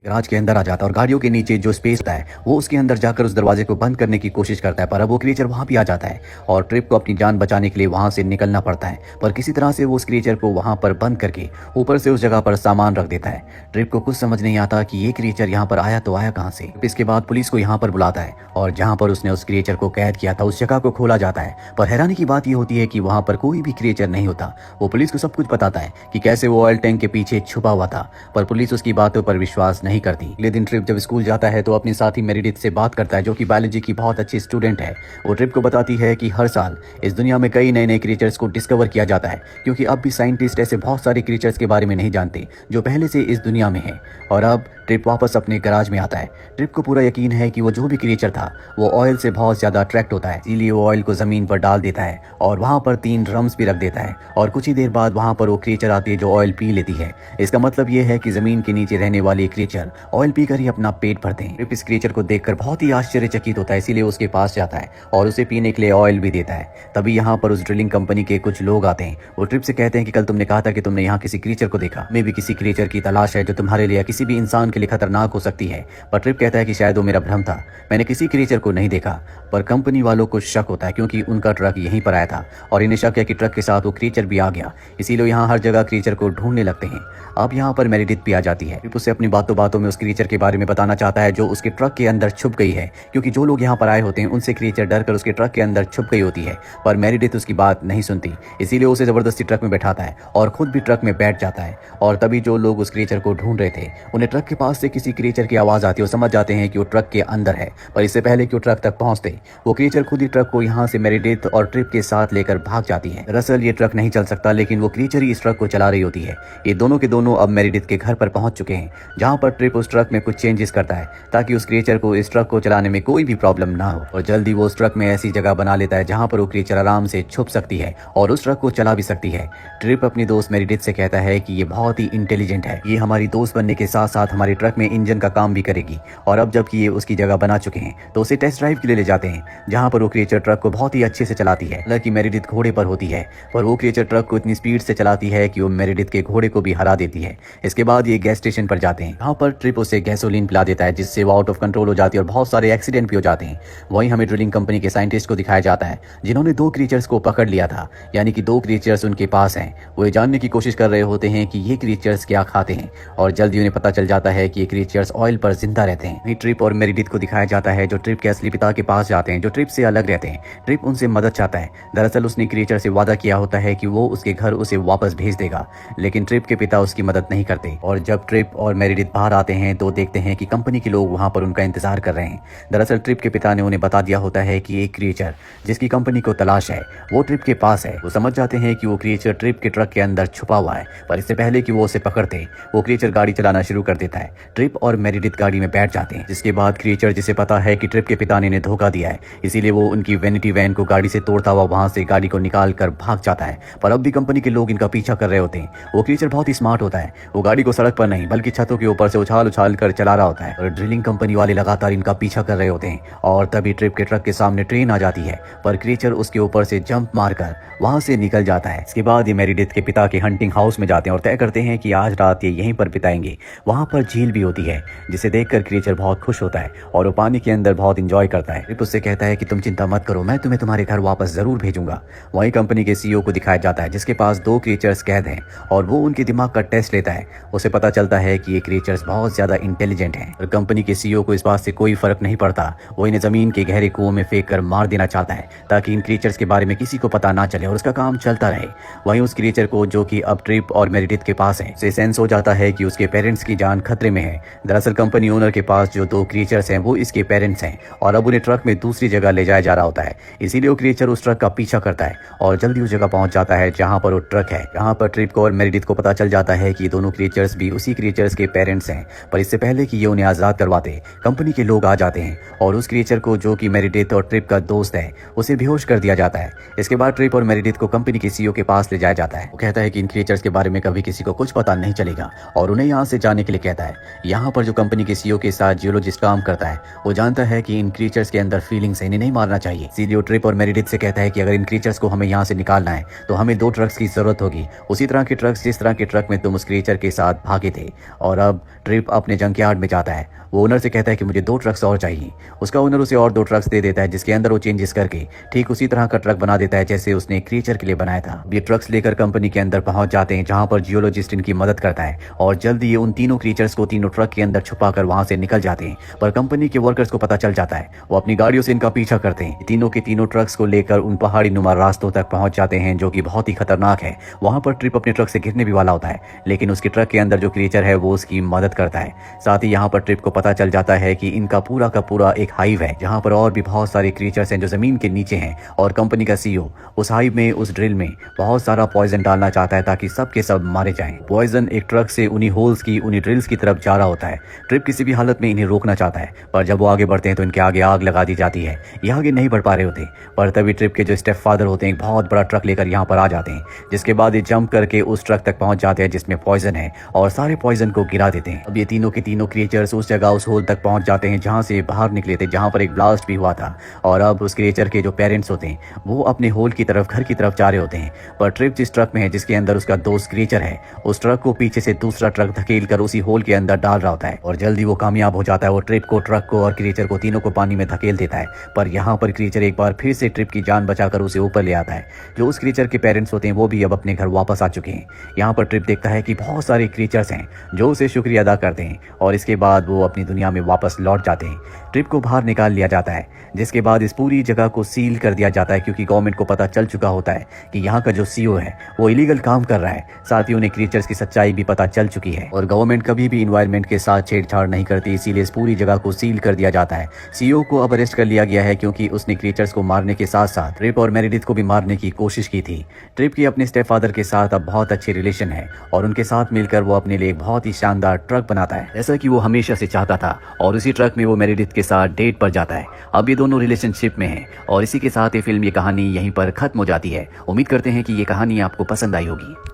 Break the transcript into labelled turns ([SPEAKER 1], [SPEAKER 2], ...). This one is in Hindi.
[SPEAKER 1] गैराज के अंदर आ जाता है और गाड़ियों के नीचे जो स्पेस होता है वो उसके अंदर जाकर उस दरवाजे को बंद करने की कोशिश करता है, पर अब वो क्रिएचर वहां भी आ जाता है और ट्रिप को अपनी जान बचाने के लिए वहां से निकलना पड़ता है। पर किसी तरह से वो उस क्रिएचर को वहां पर बंद करके ऊपर से उस जगह पर सामान रख देता है। ट्रिप को कुछ समझ नहीं आता कि ये क्रिएचर यहाँ पर आया तो आया कहाँ से। इसके बाद पुलिस को यहाँ पर बुलाता है और जहाँ पर उसने उस क्रिएचर को कैद किया था उस जगह को खोला जाता है। पर हैरानी की बात ये होती है कि वहां पर कोई भी क्रिएचर नहीं होता। वो पुलिस को सब कुछ बताता है कि कैसे वो ऑयल टैंक के पीछे छुपा हुआ था, पर पुलिस उसकी बातों पर विश्वास नहीं करती। अगले दिन ट्रिप जब स्कूल जाता है तो अपने साथी मेरिडिथ से बात करता है, जो कि बायोलॉजी की बहुत अच्छी स्टूडेंट है। वो ट्रिप को बताती है कि हर साल इस दुनिया में कई नए नए क्रिएचर्स को डिस्कवर किया जाता है, क्योंकि अब भी साइंटिस्ट ऐसे बहुत सारे क्रिएचर्स के बारे में नहीं जानते जो पहले से इस दुनिया में है। और अब ट्रिप वापस अपने गैराज में आता है। ट्रिप को पूरा यकीन है कि वो जो भी क्रिएचर था वो ऑयल से बहुत ज्यादा अट्रैक्ट होता है, इसीलिए वो ऑयल को जमीन पर डाल देता है और वहां पर 3 ड्रम्स भी रख देता है। और कुछ ही देर बाद वहां पर वो क्रिएचर आती है जो ऑयल पी लेती है। इसका मतलब ये है कि जमीन के नीचे रहने वाले क्रिएचर ऑयल पीकर ही अपना पेट भरते हैं। ट्रिप इस क्रिएचर को देखकर बहुत ही आश्चर्यचकित होता है, इसीलिए उसके पास जाता है और उसे पीने के लिए ऑयल भी देता है। तभी यहाँ पर उस ड्रिलिंग कंपनी के कुछ लोग आते हैं। वो ट्रिप से कहते हैं कि कल तुमने कहा था कि तुमने यहाँ किसी क्रिएचर को देखा, मे भी किसी क्रिएचर की तलाश है जो तुम्हारे लिए किसी भी इंसान के लिए खतरनाक हो सकती है। पर ट्रिप कहता है कि शायद वो मेरा भ्रम था, मैंने किसी क्रिएचर को नहीं देखा। पर कंपनी वालों को शक होता है क्योंकि उनका ट्रक यहीं पर आया था और इन्हें शक है कि ट्रक के साथ वो क्रिएचर भी आ गया, इसीलिए यहाँ हर जगह क्रिएचर को ढूंढने लगते हैं। अब यहाँ पर मेरिडिथ भी आ जाती है। ट्रिप उसे अपनी बातों बातों में उस क्रिएचर के बारे में बताना चाहता है जो उसके ट्रक के अंदर छुप गई है, क्योंकि जो लोग यहाँ पर आए होते हैं उनसे क्रिएचर डरकर उसके ट्रक के अंदर छुप गई होती है। पर मेरिडिथ उसकी बात नहीं सुनती, इसीलिए उसे जबरदस्ती ट्रक में बैठाता है और खुद भी ट्रक में बैठ जाता है। और तभी जो लोग उस क्रिएचर को ढूंढ रहे थे उन्हें ट्रक के पास से किसी क्रिएचर की आवाज आती है और समझ जाते हैं कि वो ट्रक के अंदर है। पर इससे पहले कि वो ट्रक तक पहुंचते वो क्रिएचर खुद ही ट्रक को यहाँ से मेरिडिथ और ट्रिप के साथ लेकर भाग जाती है। दरअसल ये ट्रक नहीं चल सकता, लेकिन वो क्रिएचर ही इस ट्रक को चला रही होती है। ये दोनों के दोनों अब मेरिडिथ के घर पर पहुंच चुके हैं, जहां पर ट्रिप उस ट्रक में कुछ चेंजेस करता है ताकि उस क्रिएचर को इस ट्रक को चलाने में कोई भी प्रॉब्लम ना हो। और जल्दी वो उस ट्रक में ऐसी जगह बना लेता है जहां पर वो क्रिएचर आराम से छुप सकती है और उस ट्रक को चला भी सकती है। ट्रिप अपनी दोस्त मेरिडिथ से कहता है कि ये बहुत ही इंटेलिजेंट है, ये हमारी दोस्त बनने के साथ साथ हमारे ट्रक में इंजन का काम भी करेगी। और अब जबकि ये उसकी जगह बना चुके हैं तो उसे टेस्ट ड्राइव के लिए ले जाते हैं, जहां पर वो क्रिएचर ट्रक को बहुत ही अच्छे से चलाती है। हालांकि मेरिडिथ घोड़े पर होती है, पर वो क्रिएचर ट्रक को इतनी स्पीड से चलाती है कि वो मेरिडिथ के घोड़े को भी हरा देती है। इसके बाद ये गैस स्टेशन पर जाते हैं, जहाँ पर ट्रिप उसे गैसोलीन पिला देता है, जिससे वो आउट ऑफ कंट्रोल हो जाती है और बहुत सारे एक्सीडेंट भी हो जाते हैं। वहीं हमें ड्रिलिंग कंपनी के साइंटिस्ट को दिखाया जाता है जिन्होंने 2 क्रिएचर्स को पकड़ लिया था, यानी कि 2 क्रिएचर्स उनके पास हैं। वो ये जानने की कोशिश कर रहे होते हैं कि ये क्रिएचर्स क्या खाते हैं और जल्दी उन्हें पता चल जाता है कि ये क्रिएचर्स ऑयल पर जिंदा रहते हैं। वहीं ट्रिप और मेरिडिथ को दिखाया जाता है जो ट्रिप के असली पिता के पास जाते हैं, जो ट्रिप से अलग रहते हैं। ट्रिप उनसे मदद चाहता है। दरअसल उसने क्रिएचर से वादा किया होता है कि वो उसके घर उसे वापस भेज देगा, लेकिन ट्रिप के पिता उसकी मदद नहीं करते। और जब ट्रिप और मेरिडिथ बाहर आते हैं तो देखते हैं कि कंपनी के लोग वहां पर उनका इंतजार कर रहे हैं। दरअसल ट्रिप के पिता ने उन्हें बता दिया होता है कि एक क्रिएचर जिसकी कंपनी को तलाश है वो ट्रिप के पास है। वो समझ जाते हैं कि वो क्रिएचर ट्रिप के ट्रक के अंदर छुपा हुआ है, पर इससे पहले कि वो उसे पकड़ते वो क्रिएचर गाड़ी चलाना शुरू कर देता है। ट्रिप और मेरिडिथ गाड़ी में बैठ जाते हैं, जिसके बाद क्रिएचर जिसे पता है कि ट्रिप के पिता ने इन्हें धोखा दिया है, इसीलिए वो उनकी वैनिटी वैन को गाड़ी से तोड़ता हुआ वहां से गाड़ी को निकाल कर भाग जाता है। पर अब भी कंपनी के लोग इनका पीछा कर रहे होते हैं। वो क्रिएचर बहुत ही स्मार्ट होता है, वो गाड़ी को सड़क पर नहीं बल्कि छतों के ऊपर से उछाल उछाल कर चला रहा होता है और ड्रिलिंग कंपनी वाले लगातार इनका पीछा कर रहे होते हैं। और तभी ट्रिप के ट्रक के सामने ट्रेन आ जाती है, पर क्रिएचर उसके ऊपर से जंप मारकर वहां से निकल जाता है। इसके बाद ये मेरिडिथ के पिता के हंटिंग हाउस में जाते हैं और तय करते हैं कि आज रात ये यहीं पर बिताएंगे। वहां पर झील भी होती है, जिसे देखकर क्रिएचर बहुत खुश होता है और वो पानी के अंदर बहुत इंजॉय करता है। ट्रिप उससे कहता है कि तुम चिंता मत करो, मैं तुम्हें तुम्हारे घर वापस जरूर भेजूंगा। वहीं कंपनी के सीईओ को दिखाया जाता है जिसके पास 2 क्रिएचर्स कैद हैं और वो उनके दिमाग का टेस्ट लेता है। उसे पता चलता है कि ये क्रिएचर्स बहुत ज्यादा इंटेलिजेंट हैं और कंपनी के सीईओ को इस बात से कोई फर्क नहीं पड़ता। वो इन्हें जमीन के गहरे कुओं में फेंक कर मार देना चाहता है ताकि इन क्रिएचर्स के बारे में किसी को पता ना चले और उसका काम चलता रहे। वहीं उस क्रिएचर को, जो कि अब ट्रिप और मेरिडिथ के पास है, उसे सेंस हो जाता है कि उसके पेरेंट्स की जान खतरे में है। दरअसल कंपनी ओनर के पास जो 2 क्रिएचर्स हैं वो इसके पेरेंट्स हैं और अब उन्हें ट्रक में दूसरी जगह ले जाया जा रहा होता है, इसीलिए वो क्रिएचर उस ट्रक का पीछा करता है और जल्दी उस जगह पहुंच जाता है जहां पर वो ट्रक है। यहाँ पर ट्रिप को और मेरिडिथ को पता चल जाता है कि ये दोनों क्रिएचर्स भी उसी क्रिएचर्स के पेरेंट्स हैं। पर इससे पहले कि ये उन्हें आजाद करवाते कंपनी के लोग आ जाते हैं और उस क्रिएचर को, जो कि मेरिडिथ और ट्रिप का दोस्त है, उसे बेहोश कर दिया जाता है। इसके बाद ट्रिप और मेरिडिथ को कंपनी के सीईओ के पास ले जाया जाता है। वो कहता है कि इन क्रिएचर्स के बारे में कभी किसी को कुछ पता नहीं चलेगा और उन्हें यहाँ से जाने के लिए कहता है। यहाँ पर जो कंपनी के सीईओ के साथ जियोलॉजिस्ट काम करता है वो जानता है कि इन क्रिएचर्स के अंदर फीलिंग्स है, इन्हें नहीं मारना चाहिए। इसीलिए ट्रिप और मेरिडिथ से कहता है कि अगर इन क्रिएचर्स को हमें यहाँ से निकालना है तो हमें 2 ट्रक्स की जरूरत होगी, उसी तरह के ट्रक्स जिस तरह के ट्रक में तुम उस क्रिएचर के साथ भागे थे। और अब ट्रिप अपने जंकयार्ड में जाता है। वो ओनर से कहता है कि मुझे 2 ट्रक्स और चाहिए। उसका ओनर उसे और 2 ट्रक्स दे देता है, जिसके अंदर वो चेंजेस करके ठीक उसी तरह का ट्रक बना देता है जैसे उसने क्रिएचर के लिए बनाया था। ये ट्रक्स लेकर कंपनी के अंदर पहुंच जाते हैं, जहां पर जियोलॉजिस्ट इनकी मदद करता है और जल्दी ये उन तीनों क्रिएचर्स को तीनों ट्रक के अंदर छुपा कर वहां से निकल जाते हैं। पर कंपनी के वर्कर्स को पता चल जाता है, वो अपनी गाड़ियों से इनका पीछा करते हैं। तीनों के तीनों ट्रक्स को लेकर उन पहाड़ी नुमा रास्तों तक पहुंच जाते हैं, जो कि बहुत ही खतरनाक है। वहां पर ट्रिप अपने ट्रक से गिरने भी वाला होता है, लेकिन उसके ट्रक के अंदर जो क्रिएचर है वो उसकी मदद करता है। साथ ही यहाँ पर ट्रिप को पता चल जाता है कि इनका पूरा का पूरा एक हाइव है, जहां पर और भी बहुत सारे क्रिएचर्स हैं जो जमीन के नीचे हैं। और कंपनी का सीईओ उस हाइव में, उस ड्रिल में बहुत सारा पॉइजन डालना चाहता है ताकि सब के सब मारे जाएं। पॉइजन एक ट्रक से उन्हीं होल्स की, उन्हीं ड्रिल्स की तरफ जा रहा होता है। ट्रिप किसी भी हालत में इन्हें रोकना चाहता है, पर जब वो आगे बढ़ते हैं तो इनके आगे आग लगा दी जाती है। ये आगे नहीं बढ़ पा रहे होते, पर तभी ट्रिप के जो स्टेप फादर होते हैं एक बहुत बड़ा ट्रक लेकर यहाँ पर आ जाते हैं, जिसके बाद ये जंप करके उस ट्रक तक पहुंच जाते हैं जिसमें पॉइजन है और सारे पॉइजन को गिरा देते हैं। अब ये तीनों के तीनों क्रिएचर्स उस जगह, उस होल तक पहुंच जाते हैं जहां से बाहर निकले थे, जहां पर एक ब्लास्ट भी हुआ था। और अब उस क्रिएचर के जो पेरेंट्स होते हैं वो अपने होल की तरफ, घर की तरफ जा रहे होते हैं। पर ट्रिप जिस ट्रक में है, जिसके अंदर उसका दोस्त क्रिएचर है, उस ट्रक को पीछे से दूसरा ट्रक धकेल कर उसी होल के अंदर डाल रहा होता है और जल्दी वो कामयाब हो जाता है। वो ट्रिप को, ट्रक को और क्रिएचर को, तीनों को पानी में धकेल देता है। पर यहाँ पर क्रिएचर एक बार फिर से ट्रिप की जान बचाकर उसे ऊपर ले आता है। जो उस क्रिएचर के पेरेंट्स होते हैं वो भी अब अपने घर वापस आ चुके हैं। यहाँ पर ट्रिप देखता है कि बहुत सारे क्रिएचर्स हैं जो उसे शुक्रिया अदा करते हैं और इसके बाद वो अपनी दुनिया में वापस लौट जाते हैं। ट्रिप को बाहर निकाल लिया जाता है, जिसके बाद इस पूरी जगह को सील कर दिया जाता है, क्योंकि गवर्नमेंट को पता चल चुका होता है कि यहाँ का जो सीईओ है वो इलीगल काम कर रहा है। साथ ही उन्हें क्रिएचर्स की सच्चाई भी पता चल चुकी है और गवर्नमेंट कभी भी इन्वायरमेंट के साथ छेड़छाड़ नहीं करती, इसीलिए इस पूरी जगह को सील कर दिया जाता है। सीईओ को अब अरेस्ट कर लिया गया है, क्योंकि उसने क्रिएचर्स को मारने के साथ साथ ट्रिप और मेरिडिथ को भी मारने की कोशिश की थी। ट्रिप की अपने स्टेप फादर के साथ अब बहुत अच्छी रिलेशन है और उनके साथ मिलकर वो अपने लिए बहुत ही शानदार ट्रक बनाता है, जैसा कि वो हमेशा से चाहता था। और उसी ट्रक में वो मेरिडिथ के साथ डेट पर जाता है। अब ये दोनों रिलेशनशिप में हैं और इसी के साथ ये फिल्म, ये कहानी यहीं पर खत्म हो जाती है। उम्मीद करते हैं कि ये कहानी आपको पसंद आई होगी।